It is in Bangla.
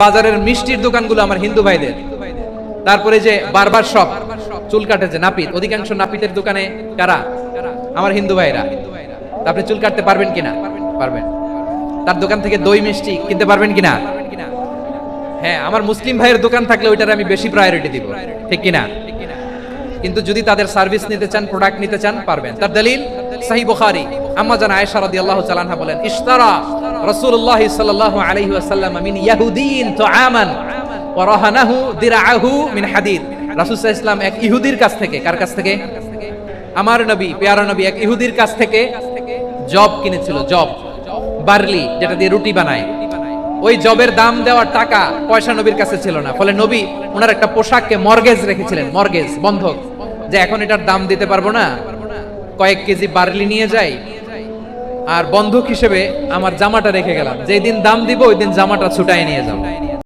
বাজারের মিষ্টির দোকানগুলো আমার হিন্দু ভাইদের। তারপরে যে বারবার শপ, চুল কাটে যে নাপিত, অধিকাংশ নাপিতের দোকানে কারা? আমার হিন্দু ভাইরা। আপনি চুল কাটতে পারবেন কিনা? পারবেন। তার দোকান থেকে দই মিষ্টি কিনতে পারবেন কিনা? হ্যাঁ, আমার মুসলিম ভাইয়ের দোকান থাকলে ওইটার আমি বেশি প্রায়োরিটি দিব, ঠিক কিনা? কিন্তু যদি তাদের সার্ভিস নিতে চান, প্রোডাক্ট নিতে চান, পারবেন। তার দলিল সহিহ বুখারী, আম্মা জান আয়েশা রাদিয়াল্লাহু তাআলা আনহা বলেন, ইশতারা রাসূলুল্লাহ সাল্লাল্লাহু আলাইহি ওয়াসাল্লাম মিন ইয়াহুদিয়িন তুআমান ওয়া রাহানাহু দিরআহু মিন হাদিদ। রাসূল সাল্লাল্লাহু আলাইহি ওয়াসাল্লাম এক ইহুদির কাছ থেকে, কার কাছ থেকে? আমার নবী, পেয়ারা নবী এক ইহুদির কাছ থেকে জব কিনেছিল, জব, বার্লি, যেটা দিয়ে রুটি বানায়। ওই জবের দাম দেওয়ার টাকা পয়সা নবীর কাছে ছিল না, ফলে নবী ওনার একটা পোশাককে মর্গেজ রেখেছিলেন, মর্গেজ, বন্ধক, যে এখন এটার দাম দিতে পারবো না, কয়েক কেজি বার্লি নিয়ে যাই আর বন্ধক হিসেবে আমার জামাটা রেখে গেলাম, যেদিন দাম দিব ওই দিন জামাটা ছুটাই নিয়ে যাও।